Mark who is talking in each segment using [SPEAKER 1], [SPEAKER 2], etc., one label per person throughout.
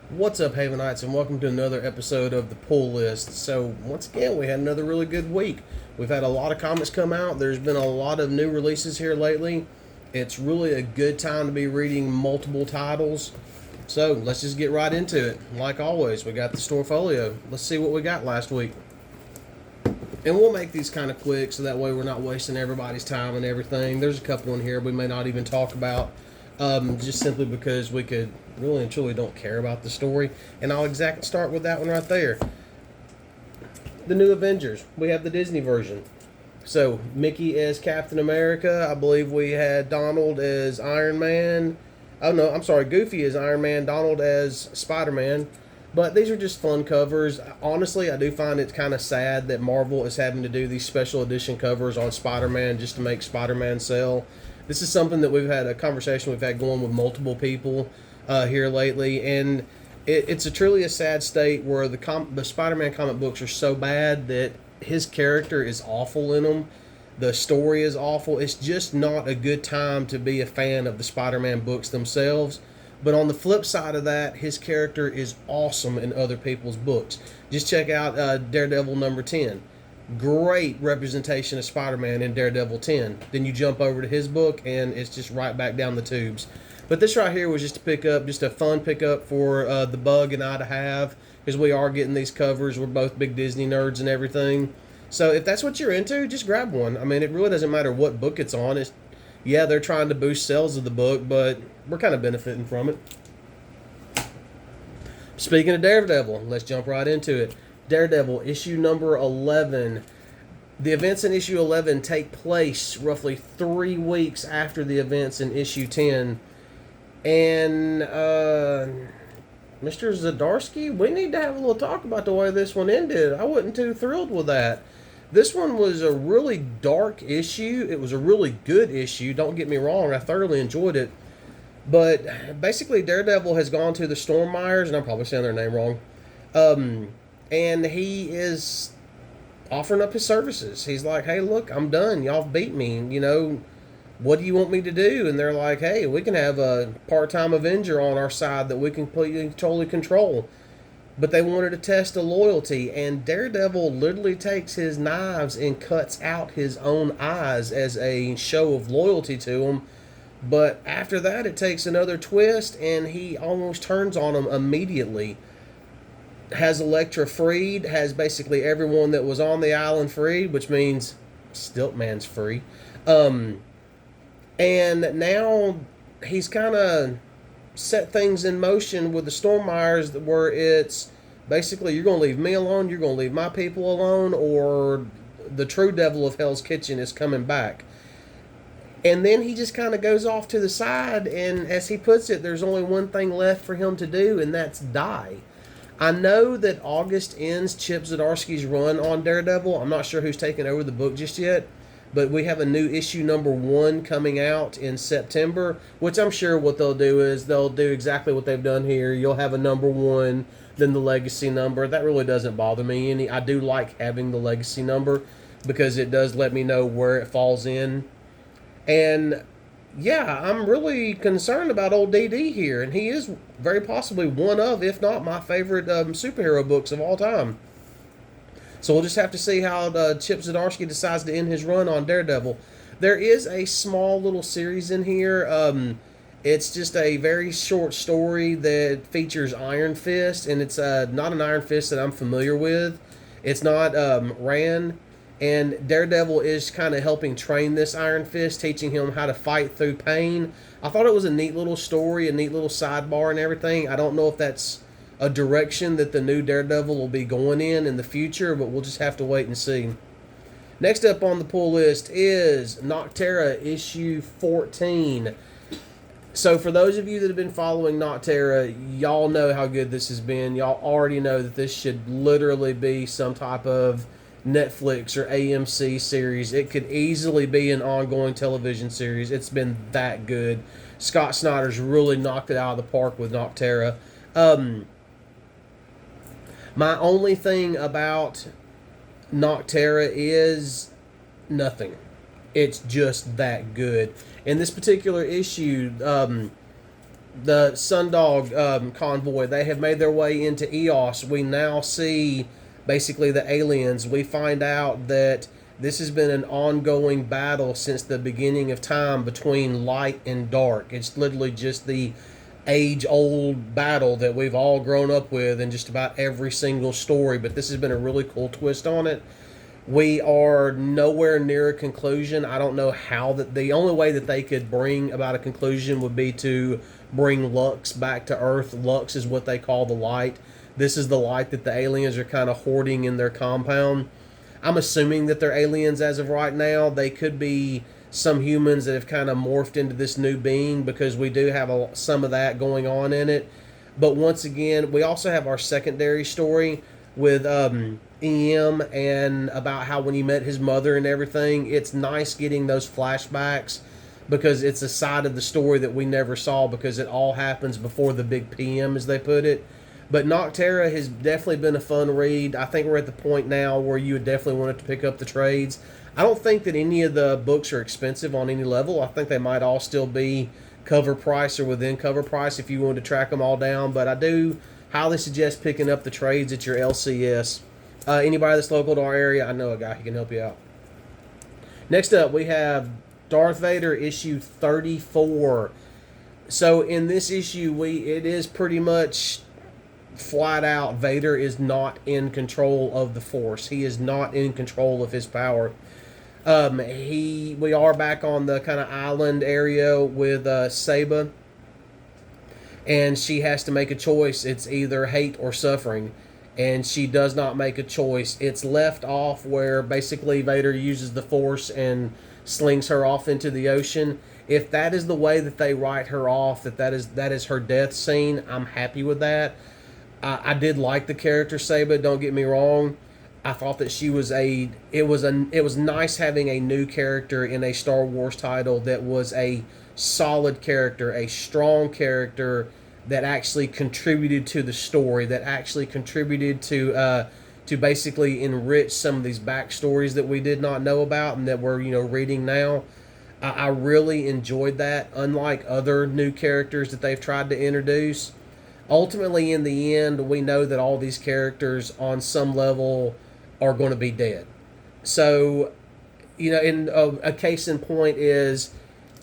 [SPEAKER 1] What's up, Havenites, and welcome to another episode of the Pull List. So, once again, we had another really good week. We've had a lot of comics come out. There's been a lot of new releases here lately. It's really a good time to be reading multiple titles. So, let's just get right into it. Like always, we got the Storefolio. Let's see what we got last week. And we'll make these kind of quick so that way we're not wasting everybody's time and everything. There's a couple in here we may not even talk about. Just simply because we could really and truly don't care about the story. And I'll start with that one right there. The new Avengers. We have the Disney version. So, Mickey as Captain America. I believe we had Donald as Iron Man. Oh, no, I'm sorry. Goofy as Iron Man. Donald as Spider-Man. But these are just fun covers. Honestly, I do find it kind of sad that Marvel is having to do these special edition covers on Spider-Man just to make Spider-Man sell. This is something that we've had a conversation we've had going with multiple people here lately, and it's truly a sad state where the Spider-Man comic books are so bad that his character is awful in them. The story is awful. It's just not a good time to be a fan of the Spider-Man books themselves. But on the flip side of that, his character is awesome in other people's books. Just check out Daredevil number 10. Great representation of Spider-Man in Daredevil 10. Then you jump over to his book, and it's just right back down the tubes. But this right here was just a fun pickup for the Bug and I to have, because we are getting these covers. We're both big Disney nerds and everything. So if that's what you're into, just grab one. I mean, it really doesn't matter what book it's on. Yeah, they're trying to boost sales of the book, but we're kind of benefiting from it. Speaking of Daredevil, let's jump right into it. Daredevil, issue number 11. The events in issue 11 take place roughly 3 weeks after the events in issue 10. And, Mr. Zdarsky, we need to have a little talk about the way this one ended. I wasn't too thrilled with that. This one was a really dark issue. It was a really good issue. Don't get me wrong, I thoroughly enjoyed it. But basically, Daredevil has gone to the Stormires, and I'm probably saying their name wrong. And he is offering up his services. He's like, hey, look, I'm done. Y'all beat me. What do you want me to do? And they're like, hey, we can have a part-time Avenger on our side that we can completely, totally control. But they wanted to test the loyalty, and Daredevil literally takes his knives and cuts out his own eyes as a show of loyalty to him. But after that, it takes another twist, and he almost turns on him immediately. Has Elektra freed, has basically everyone that was on the island freed, which means Stiltman's free. And now he's kind of set things in motion with the Stormires where it's basically you're going to leave me alone, you're going to leave my people alone, or the true devil of Hell's Kitchen is coming back. And then he just kind of goes off to the side, and as he puts it, there's only one thing left for him to do, and that's die. I know that August ends Chip Zdarsky's run on Daredevil. I'm not sure who's taking over the book just yet, but we have a new issue number 1 coming out in September, which I'm sure what they'll do is they'll do exactly what they've done here. You'll have a number 1, then the legacy number. That really doesn't bother me any. I do like having the legacy number because it does let me know where it falls in. And yeah, I'm really concerned about old DD here, and he is very possibly one of, if not my favorite superhero books of all time. So we'll just have to see how Chip Zdarsky decides to end his run on Daredevil. There is a small little series in here. It's just a very short story that features Iron Fist, and it's not an Iron Fist that I'm familiar with. It's not Rand. And Daredevil is kind of helping train this Iron Fist, teaching him how to fight through pain. I thought it was a neat little story, a neat little sidebar and everything. I don't know if that's a direction that the new Daredevil will be going in the future, but we'll just have to wait and see. Next up on the pull list is Nocterra issue 14. So for those of you that have been following Nocterra, y'all know how good this has been. Y'all already know that this should literally be some type of Netflix or AMC series. It could easily be an ongoing television series. It's been that good. Scott Snyder's really knocked it out of the park with Nocterra. My only thing about Nocterra is nothing. It's just that good. In this particular issue, the Sundog convoy, they have made their way into Eos. We now see basically the aliens. We find out that this has been an ongoing battle since the beginning of time between light and dark. It's literally just the age old battle that we've all grown up with in just about every single story. But this has been a really cool twist on it. We are nowhere near a conclusion. I don't know how that. The only way that they could bring about a conclusion would be to bring Lux back to Earth. Lux is what they call the light. This is the light that the aliens are kind of hoarding in their compound. I'm assuming that they're aliens as of right now. They could be some humans that have kind of morphed into this new being, because we do have some of that going on in it. But once again, we also have our secondary story with EM, and about how when he met his mother and everything. It's nice getting those flashbacks, because it's a side of the story that we never saw, because it all happens before the big PM, as they put it. But Noctera has definitely been a fun read. I think we're at the point now where you would definitely want to pick up the trades. I don't think that any of the books are expensive on any level. I think they might all still be cover price or within cover price if you wanted to track them all down. But I do highly suggest picking up the trades at your LCS. Anybody that's local to our area, I know a guy who can help you out. Next up, we have Darth Vader issue 34. So in this issue, it is pretty much flat out, Vader is not in control of the Force. He is not in control of his power. We are back on the kind of island area with Saba, and she has to make a choice. It's either hate or suffering, and she does not make a choice. It's left off where basically Vader uses the Force and slings her off into the ocean. If that is the way that they write her off, that is her death scene, I'm happy with that. I did like the character Saba, don't get me wrong. I thought that she was it was nice having a new character in a Star Wars title that was a solid character, a strong character that actually contributed to the story, that actually contributed to basically enrich some of these backstories that we did not know about and that we're reading now. I really enjoyed that, unlike other new characters that they've tried to introduce. Ultimately, in the end, we know that all these characters on some level are going to be dead. So, in a case in point is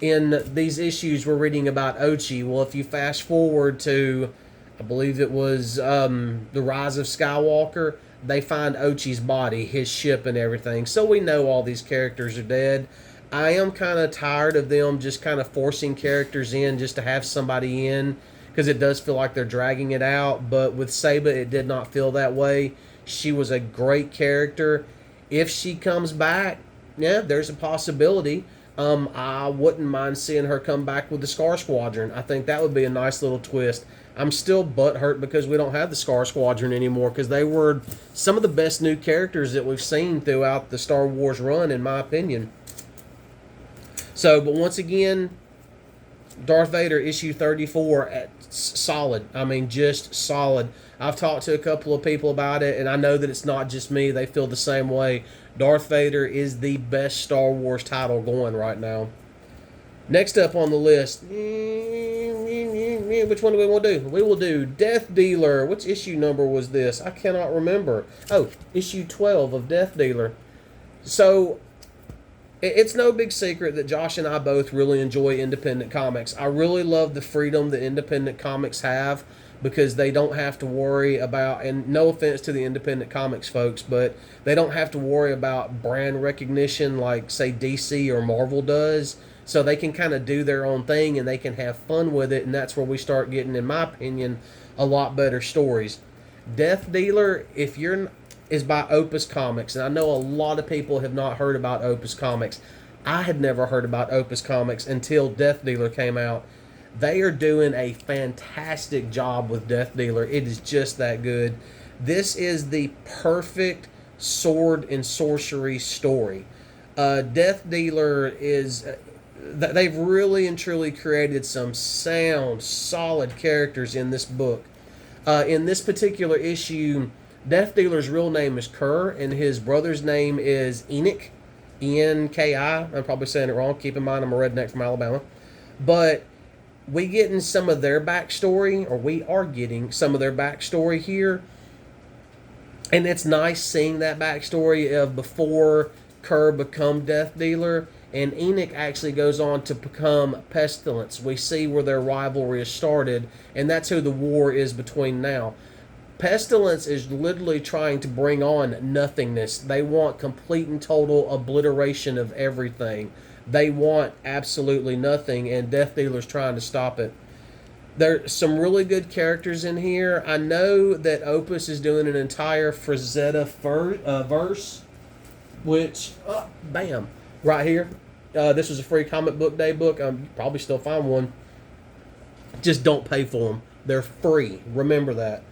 [SPEAKER 1] in these issues we're reading about Ochi. Well, if you fast forward to, I believe it was The Rise of Skywalker, they find Ochi's body, his ship and everything. So we know all these characters are dead. I am kind of tired of them just kind of forcing characters in just to have somebody in, because it does feel like they're dragging it out. But with Saba, it did not feel that way. She was a great character. If she comes back, yeah, there's a possibility. I wouldn't mind seeing her come back with the Scar Squadron. I think that would be a nice little twist. I'm still butthurt because we don't have the Scar Squadron anymore, because they were some of the best new characters that we've seen throughout the Star Wars run, in my opinion. So, but once again, Darth Vader issue 34, solid. I mean, just solid. I've talked to a couple of people about it, and I know that it's not just me. They feel the same way. Darth Vader is the best Star Wars title going right now. Next up on the list, which one do we want to do? We will do Death Dealer. Which issue number was this? I cannot remember. Oh, issue 12 of Death Dealer. So, it's no big secret that Josh and I both really enjoy independent comics. I really love the freedom that independent comics have, because they don't have to worry about, and no offense to the independent comics folks, but they don't have to worry about brand recognition like, say, DC or Marvel does. So they can kind of do their own thing and they can have fun with it, and that's where we start getting, in my opinion, a lot better stories. Death Dealer, is by Opus Comics, and I know a lot of people have not heard about Opus Comics. I had never heard about Opus Comics until Death Dealer came out. They are doing a fantastic job with Death Dealer. It is just that good. This is the perfect sword and sorcery story. Death Dealer is... They've really and truly created some sound, solid characters in this book. In this particular issue, Death Dealer's real name is Kerr, and his brother's name is Enoch, E-N-K-I. I'm probably saying it wrong. Keep in mind, I'm a redneck from Alabama. But we getting some of their backstory, or we are getting some of their backstory here. And it's nice seeing that backstory of before Kerr become Death Dealer, and Enoch actually goes on to become Pestilence. We see where their rivalry is started, and that's who the war is between now. Pestilence is literally trying to bring on nothingness. They want complete and total obliteration of everything. They want absolutely nothing, and Death Dealer's trying to stop it. There's some really good characters in here. I know that Opus is doing an entire Frazetta verse, which, bam, right here. This was a free comic book day book. You probably still find one. Just don't pay for them. They're free. Remember that.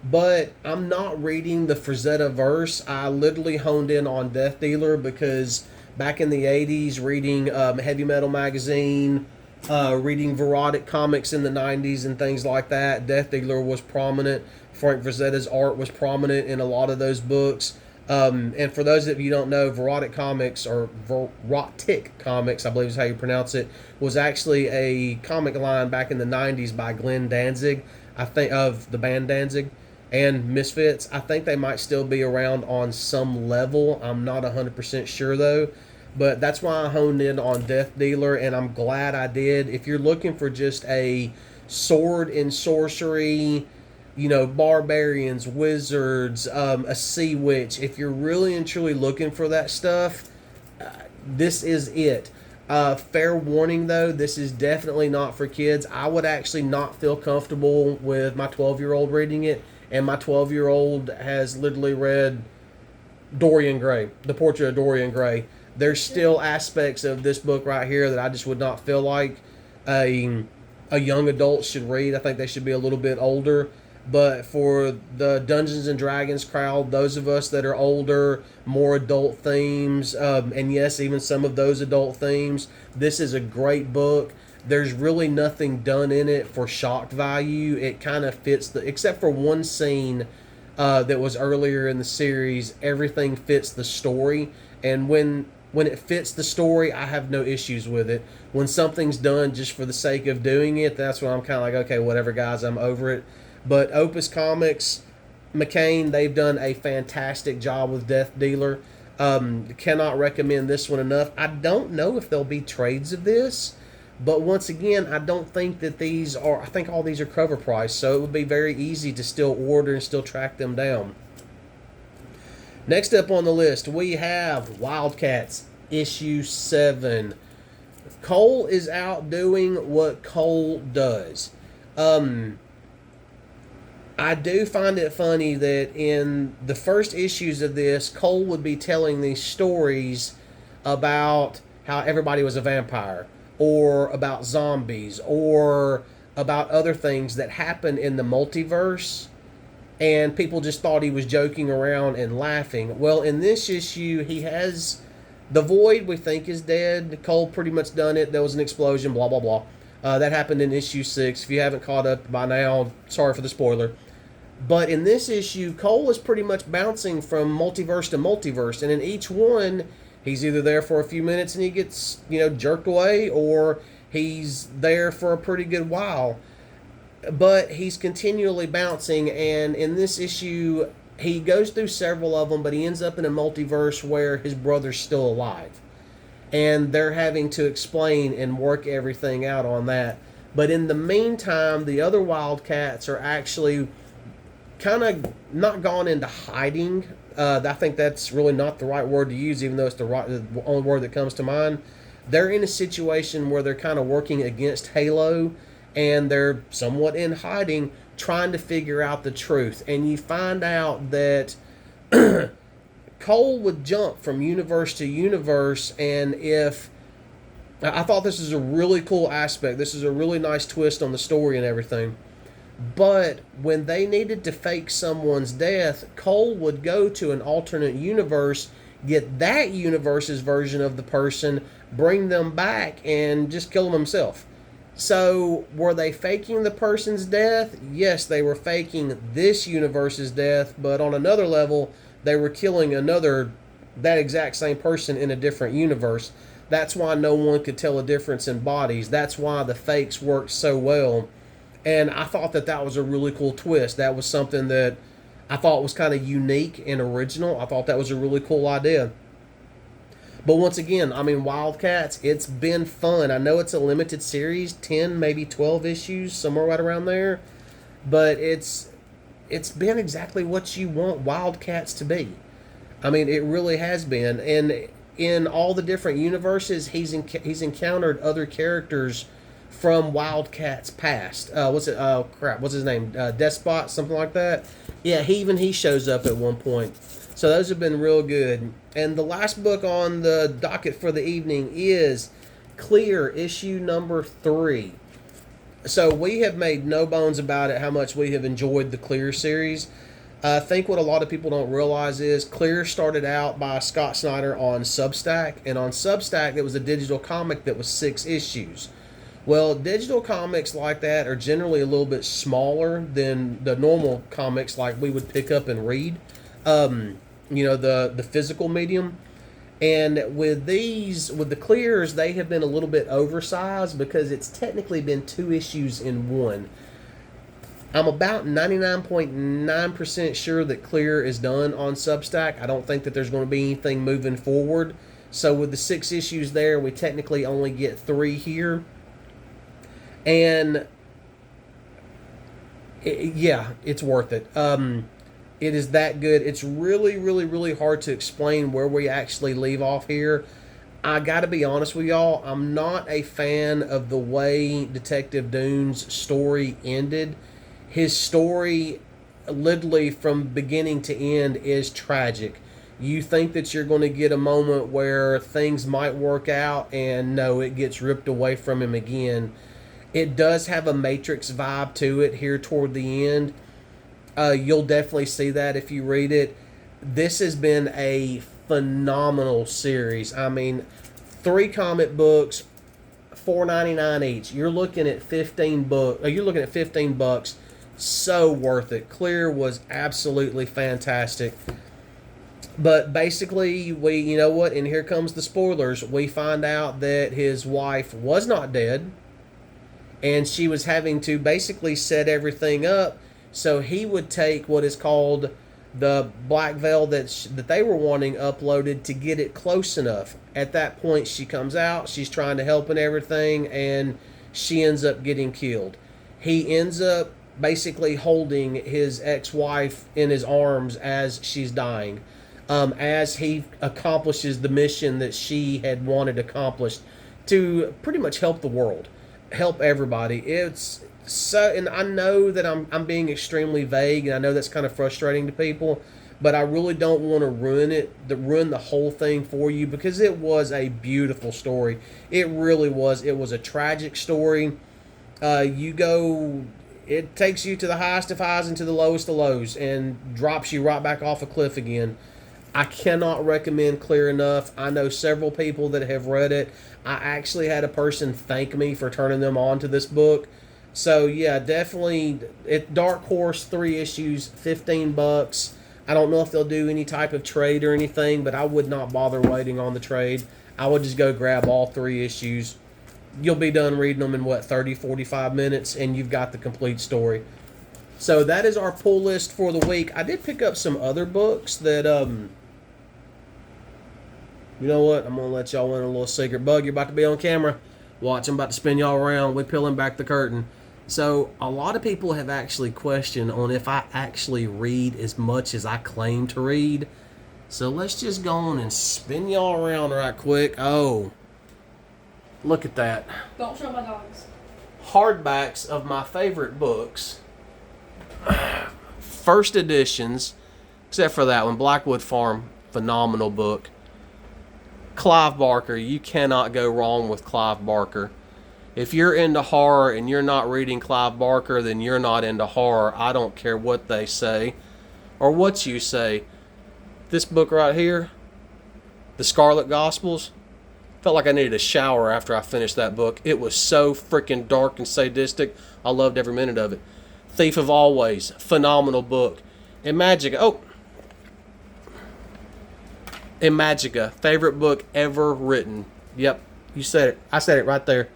[SPEAKER 1] But I'm not reading the Frazetta verse. I literally honed in on Death Dealer because back in the 80s, reading Heavy Metal Magazine, reading Verotic comics in the 90s and things like that, Death Dealer was prominent. Frank Frazetta's art was prominent in a lot of those books. And for those of you who don't know, Verotic Comics, or Verotic Comics, I believe is how you pronounce it, was actually a comic line back in the 90s by Glenn Danzig, I think, of the band Danzig, and Misfits. I think they might still be around on some level. I'm not 100% sure, though. But that's why I honed in on Death Dealer, and I'm glad I did. If you're looking for just a sword and sorcery, barbarians, wizards, a sea witch, if you're really and truly looking for that stuff, this is it. Fair warning, though, this is definitely not for kids. I would actually not feel comfortable with my 12-year-old reading it, and my 12-year-old has literally read Dorian Gray, The Portrait of Dorian Gray. There's still aspects of this book right here that I just would not feel like a young adult should read. I think they should be a little bit older. But for the Dungeons and Dragons crowd, those of us that are older, more adult themes, and yes, even some of those adult themes, this is a great book. There's really nothing done in it for shock value. It kind of fits except for one scene that was earlier in the series, everything fits the story. And when it fits the story, I have no issues with it. When something's done just for the sake of doing it, that's when I'm kind of like, okay, whatever, guys, I'm over it. But Opus Comics, McCain, they've done a fantastic job with Death Dealer. Cannot recommend this one enough. I don't know if there'll be trades of this, but once again, I don't think that these are, I think all these are cover price, so it would be very easy to still order and still track them down. Next up on the list, we have Wildcats, issue 7. Cole is out doing what Cole does. I do find it funny that in the first issues of this, Cole would be telling these stories about how everybody was a vampire, or about zombies, or about other things that happen in the multiverse, and people just thought he was joking around and laughing. Well, in this issue, he has the Void, we think, is dead. Cole pretty much done it. There was an explosion, blah, blah, blah. That happened in issue 6. If you haven't caught up by now, sorry for the spoiler. But in this issue, Cole is pretty much bouncing from multiverse to multiverse. And in each one, he's either there for a few minutes and he gets, jerked away, or he's there for a pretty good while. But he's continually bouncing, and in this issue, he goes through several of them, but he ends up in a multiverse where his brother's still alive. And they're having to explain and work everything out on that. But in the meantime, the other Wildcats are actually kind of not gone into hiding. I think that's really not the right word to use, even though it's the only word that comes to mind. They're in a situation where they're kind of working against Halo, and they're somewhat in hiding, trying to figure out the truth. And you find out that Cole would jump from universe to universe, and I thought this is a really cool aspect. This is a really nice twist on the story and everything. But when they needed to fake someone's death, Cole would go to an alternate universe, get that universe's version of the person, bring them back, and just kill them himself. So, were they faking the person's death? Yes, they were faking this universe's death, but on another level, they were killing that exact same person in a different universe. That's why no one could tell a difference in bodies. That's why the fakes worked so well. And I thought that that was a really cool twist. That was something that I thought was kind of unique and original. I thought that was a really cool idea. But once again, I mean, Wildcats, it's been fun. I know it's a limited series, 10, maybe 12 issues, somewhere right around there. But it's been exactly what you want Wildcats to be. I mean, it really has been. And in all the different universes, he's encountered other characters from Wildcats past. What's it? Oh crap! What's his name? Despot, something like that. Yeah, he shows up at one point. So those have been real good. And the last book on the docket for the evening is Clear, issue number 3. So we have made no bones about it how much we have enjoyed the Clear series. I think what a lot of people don't realize is Clear started out by Scott Snyder on Substack. And on Substack, it was a digital comic that was 6 issues. Well, digital comics like that are generally a little bit smaller than the normal comics like we would pick up and read. The physical medium. And with the Clears, they have been a little bit oversized because it's technically been 2 issues in one. I'm about 99.9% sure that Clear is done on Substack. I don't think that there's going to be anything moving forward. So with the 6 issues there, we technically only get 3 here. And it's worth it. It is that good. It's really, really, really hard to explain where we actually leave off here. I got to be honest with y'all. I'm not a fan of the way Detective Dune's story ended. His story, literally from beginning to end, is tragic. You think that you're going to get a moment where things might work out, and no, it gets ripped away from him again. It does have a Matrix vibe to it here toward the end. You'll definitely see that if you read it. This has been a phenomenal series. I mean, 3 comic books, $4.99 each. You're looking at $15. So worth it. Clear was absolutely fantastic. But basically, you know what? And here comes the spoilers. We find out that his wife was not dead, and she was having to basically set everything up so he would take what is called the black veil that they were wanting uploaded to get it close enough. At that point, she comes out. She's trying to help and everything, and she ends up getting killed. He ends up basically holding his ex-wife in his arms as she's dying, as he accomplishes the mission that she had wanted accomplished to pretty much help the world, help everybody. It's so, and I know that I'm being extremely vague, and I know that's kind of frustrating to people, but I really don't want to ruin the whole thing for you, because it was a beautiful story. It really was. It was a tragic story. It takes you to the highest of highs and to the lowest of lows, and drops you right back off a cliff again. I cannot recommend Clear enough. I know several people that have read it. I actually had a person thank me for turning them on to this book. So yeah, definitely, Dark Horse, 3 issues, $15. I don't know if they'll do any type of trade or anything, but I would not bother waiting on the trade. I would just go grab all 3 issues. You'll be done reading them in 30, 45 minutes, and you've got the complete story. So that is our pull list for the week. I did pick up some other books that, you know what? I'm going to let y'all in a little secret. Bug, you're about to be on camera. Watch, I'm about to spin y'all around. We're peeling back the curtain. So a lot of people have actually questioned on if I actually read as much as I claim to read. So let's just go on and spin y'all around right quick. Oh, look at that.
[SPEAKER 2] Don't show my dogs.
[SPEAKER 1] Hardbacks of my favorite books. First editions, except for that one. Blackwood Farm, phenomenal book. Clive Barker, you cannot go wrong with Clive Barker. If you're into horror and you're not reading Clive Barker, then you're not into horror. I don't care what they say or what you say. This book right here, The Scarlet Gospels, felt like I needed a shower after I finished that book. It was so freaking dark and sadistic. I loved every minute of it. Thief of Always, phenomenal book. Imagica, favorite book ever written. Yep, you said it. I said it right there.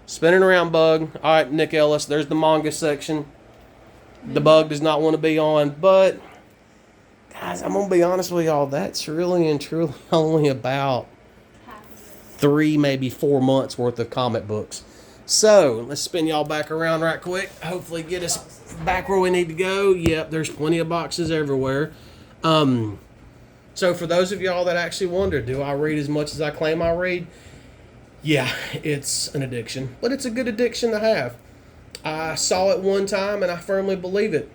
[SPEAKER 1] Spinning around bug. All right, Nick Ellis. There's the manga section. The bug does not want to be on, but guys, I'm gonna be honest with y'all. That's really and truly only about 3, maybe 4 months worth of comic books. So let's spin y'all back around right quick. Hopefully, get us back where we need to go. Yep, there's plenty of boxes everywhere. So for those of y'all that actually wonder, do I read as much as I claim I read? Yeah, it's an addiction, but it's a good addiction to have. I saw it one time and I firmly believe it.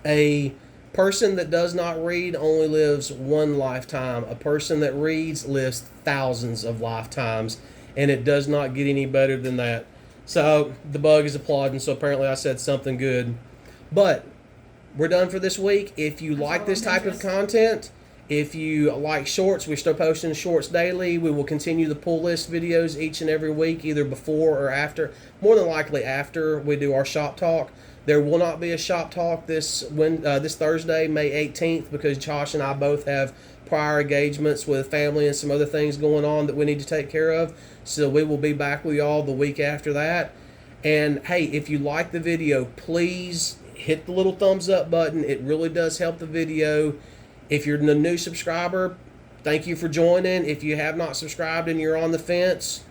[SPEAKER 1] A person that does not read only lives one lifetime. A person that reads lives thousands of lifetimes, and it does not get any better than that. So the bug is applauding, so apparently I said something good. But we're done for this week. If you like this type of content, if you like shorts, we start posting shorts daily. We will continue the pull list videos each and every week, either before or after. More than likely after we do our shop talk. There will not be a shop talk this Thursday, May 18th, because Josh and I both have prior engagements with family and some other things going on that we need to take care of. So we will be back with y'all the week after that. And hey, if you like the video, please hit the little thumbs up button. It really does help the video. If you're a new subscriber, thank you for joining. If you have not subscribed and you're on the fence,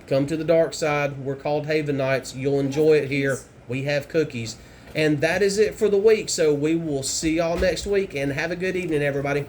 [SPEAKER 1] come to the dark side. We're called Haven Knights. You'll enjoy it here. We have cookies. And that is it for the week. So we will see y'all next week, and have a good evening, everybody.